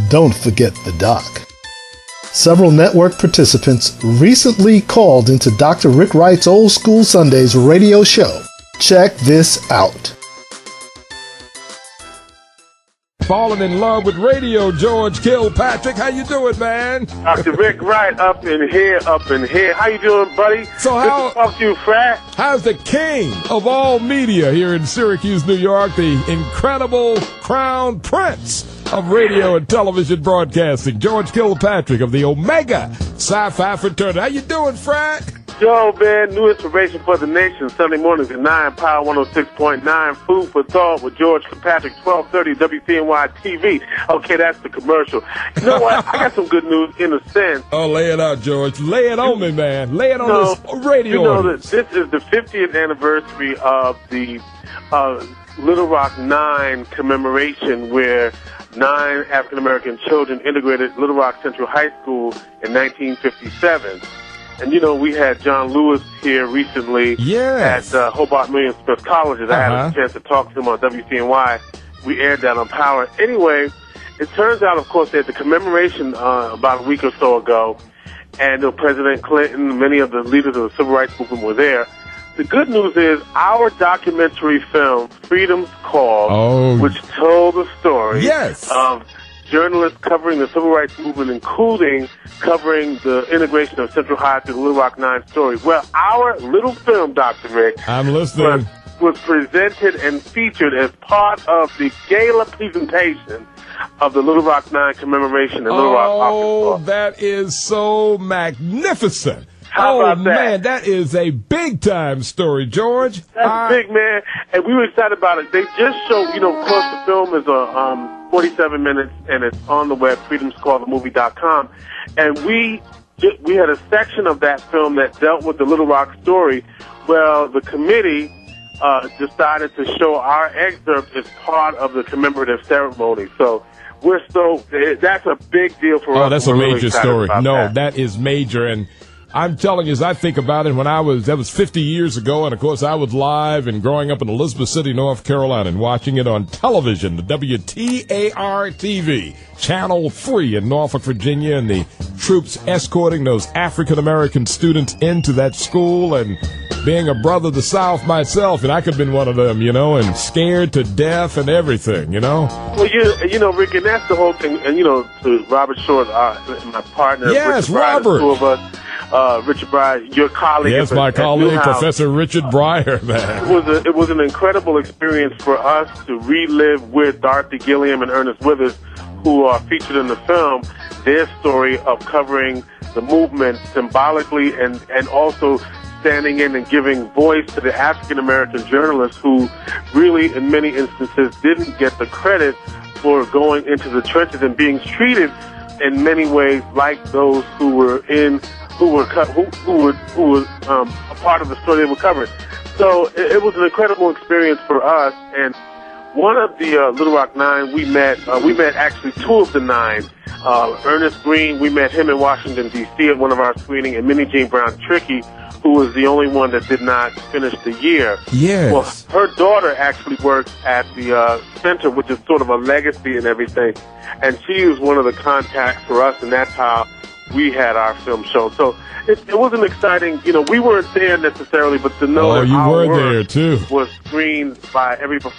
Don't forget the doc. Several network participants recently called into Dr. Rick Wright's Old School Sundays radio show. Check this out. Falling in love with radio, George Kilpatrick. How you doing, man? Dr. Rick Wright, up in here. How you doing, buddy? So Good to talk to you, Frat. How's the king of all media here in Syracuse, New York, the incredible crown prince of radio and television broadcasting, George Kilpatrick of the Omega Sci-Fi Fraternity? How you doing, Frat? Yo, man, new inspiration for the nation. Sunday mornings at 9, Power 106.9, Food for Thought with George Kilpatrick, 1230 WPNY TV. Okay, that's the commercial. You know what? I got some good news in a sense. Oh, lay it out, George. Lay it on me, man. Lay it on this radio. You know that this is the 50th anniversary of the Little Rock 9 commemoration, where 9 African-American children integrated Little Rock Central High School in 1957. And, you know, we had John Lewis here recently at Hobart Million Smith Colleges. I had a chance to talk to him on WCNY. We aired that on Power. Anyway, it turns out, of course, that the commemoration about a week or so ago, and President Clinton, many of the leaders of the civil rights movement were there. The good news is our documentary film, Freedom's Call, which told the story of journalists covering the civil rights movement, including covering the integration of Central High to the Little Rock 9 story. Well, our little film, Dr. Rick, I'm listening, was presented and featured as part of the gala presentation of the Little Rock 9 commemoration in Little Rock, Arkansas. That is so magnificent. How about that? Man, that is a big-time story, George. That's big, man. And we were excited about it. They just showed, you know, of course, the film is 47 minutes, and it's on the web, freedomscallthemovie.com. And we had a section of that film that dealt with the Little Rock story. Well, the committee decided to show our excerpt as part of the commemorative ceremony. So that's a big deal for us. Oh, that's a major story. No, that is major. And I'm telling you, as I think about it, that was 50 years ago, and of course I was live and growing up in Elizabeth City, North Carolina, and watching it on television, the WTAR TV, Channel 3 in Norfolk, Virginia, and the troops escorting those African-American students into that school, and being a brother of the South myself, and I could have been one of them, you know, and scared to death and everything, you know. Well, you know, Rick, and that's the whole thing, and, you know, to Robert Short, my partner, yes, Robert, two of us, Richard Breyer, your colleague. Yes, my colleague, Professor Richard Breyer, man. It was an incredible experience for us to relive with Dorothy Gilliam and Ernest Withers, who are featured in the film, their story of covering the movement symbolically and also standing in and giving voice to the African-American journalists who really, in many instances, didn't get the credit for going into the trenches and being treated in many ways like those who were a part of the story they were covering. So it was an incredible experience for us. And one of the Little Rock 9, we met actually two of the 9. Ernest Green, we met him in Washington, D.C. at one of our screenings, and Minnie Jean Brown Trickey, who was the only one that did not finish the year. Yes. Well, her daughter actually works at the center, which is sort of a legacy and everything. And she was one of the contacts for us, and that's how we had our film show. So it was an exciting, you know, we weren't there necessarily, but to know that our work was screened by everyone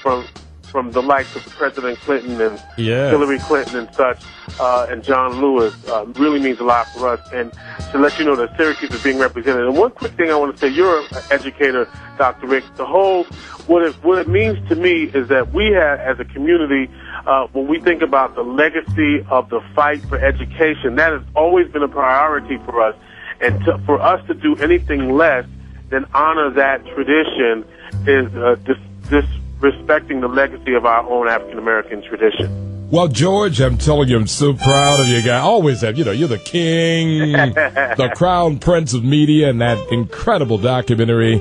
from the likes of President Clinton and Hillary Clinton and such, and John Lewis, really means a lot for us. And to let you know that Syracuse is being represented. And one quick thing I want to say, you're an educator, Dr. Rick. What it means to me is that we have, as a community, when we think about the legacy of the fight for education, that has always been a priority for us. And for us to do anything less than honor that tradition is disrespecting the legacy of our own African-American tradition. Well, George, I'm telling you, I'm so proud of you guys. Always have, you know, you're the king, the crown prince of media, and that incredible documentary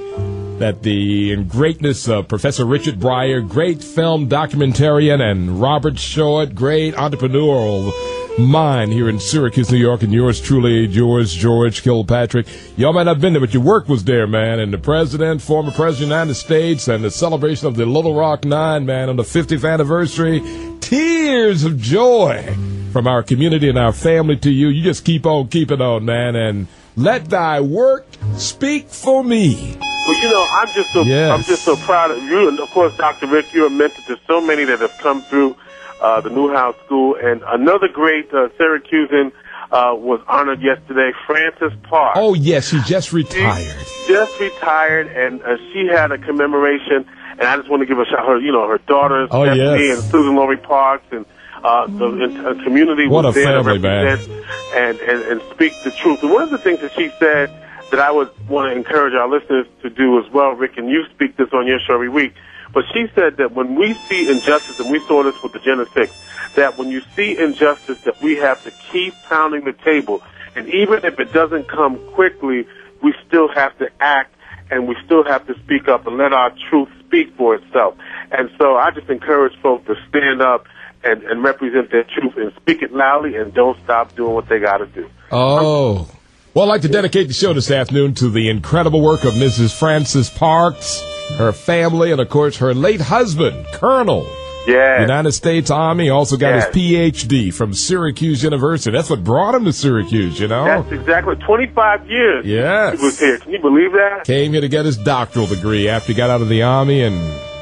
that the greatness of Professor Richard Breyer, great film documentarian, and Robert Short, great entrepreneurial mind here in Syracuse, New York, and yours truly, George Kilpatrick. Y'all might not have been there, but your work was there, man. And the president, former president of the United States, and the celebration of the Little Rock 9, man, on the 50th anniversary. Tears of joy from our community and our family to you. You just keep on keeping on, man, and let thy work speak for me. Well, I'm just so proud of you, and of course, Dr. Rick, you're a mentor to so many that have come through the Newhouse School, and another great Syracusan was honored yesterday, Frances Park. Oh yes, she just retired. And she had a commemoration, and I just want to give a shout out. Her daughters, Stephanie and Susan Laurie Parks, and the community what was a there family, to represent and speak the truth. And one of the things that she said that I would want to encourage our listeners to do as well, Rick, and you speak this on your show every week, but she said that when we see injustice, and we saw this with the Gen 6, that when you see injustice, that we have to keep pounding the table, and even if it doesn't come quickly, we still have to act, and we still have to speak up and let our truth speak for itself. And so I just encourage folks to stand up and represent their truth and speak it loudly and don't stop doing what they got to do. Oh. Well, I'd like to dedicate the show this afternoon to the incredible work of Mrs. Frances Parks, her family, and, of course, her late husband, Colonel. Yeah. United States Army, also got his Ph.D. from Syracuse University. That's what brought him to Syracuse, That's exactly 25 years. Yes. He was here. Can you believe that? Came here to get his doctoral degree after he got out of the Army, and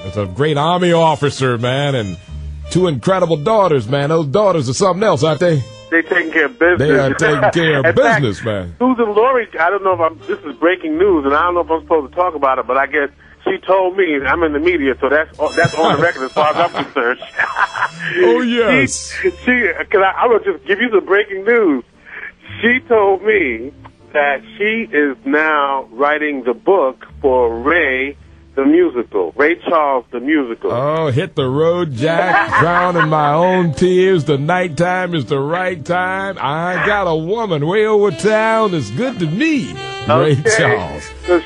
was a great Army officer, man, and two incredible daughters, man. Those daughters are something else, aren't they? They're taking care of business. They are taking care of business, man. Susan Laurie, I don't know if this is breaking news, and I don't know if I'm supposed to talk about it, but I guess she told me, I'm in the media, so that's on the record as far as I'm concerned. Oh, yes. I will just give you some breaking news. She told me that she is now writing the book for Ray the musical, Ray Charles the musical. Oh, hit the road, Jack, drown in my own tears. The nighttime is the right time. I got a woman way over town that's good to me. Ray Charles. So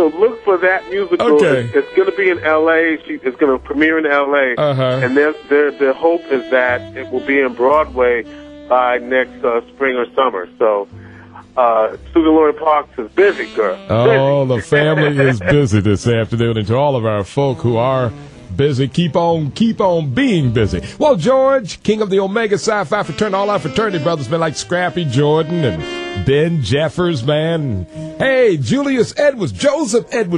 look for that musical. Okay. It's going to be in L.A. It's going to premiere in L.A. And their hope is that it will be in Broadway by next spring or summer. So Susan Laurie Parks is busy, girl. Oh, the family is busy this afternoon, and to all of our folk who are busy, keep on being busy. Well, George, king of the Omega Sci-Fi fraternity, all our fraternity brothers, been like Scrappy Jordan and Ben Jeffers, man. Hey, Joseph Edwards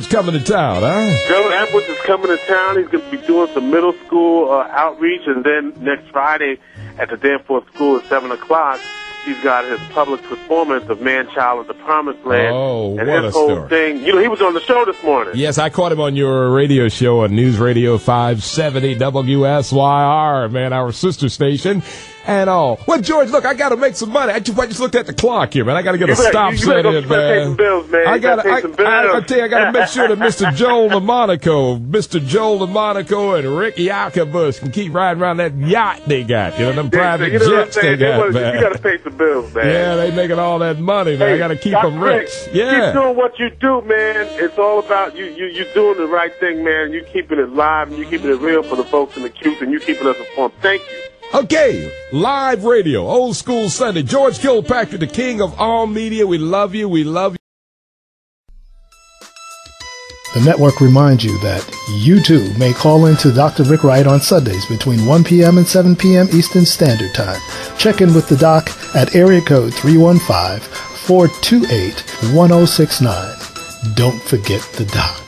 coming to town, huh? Joe Edwards is coming to town. He's going to be doing some middle school outreach, and then next Friday at the Danforth School at 7 o'clock, he's got his public performance of Man, Child of the Promised Land. Oh, and what his a whole story. thing. You know, he was on the show this morning. Yes, I caught him on your radio show on News Radio 570 WSYR, man, our sister station. And well, George, look, I got to make some money. I just looked at the clock here, man. I got to get a stop set in, man. Pay some bills, man. I tell you, I got to make sure that Mr. Joel DeMonico and Rick Yakovus can keep riding around that yacht they got. You know, them private jets they got, man. You got to pay some bills, man. Yeah, they making all that money, man. I got to keep them rich. Yeah. Keep doing what you do, man. It's all about you doing the right thing, man. You keeping it live and you keeping it real for the folks in the queues, and you keeping us informed. Thank you. Okay, live radio, old school Sunday. George Kilpatrick, the king of all media. We love you. We love you. The network reminds you that you too may call into Dr. Rick Wright on Sundays between 1 p.m. and 7 p.m. Eastern Standard Time. Check in with the doc at area code 315-428-1069. Don't forget the doc.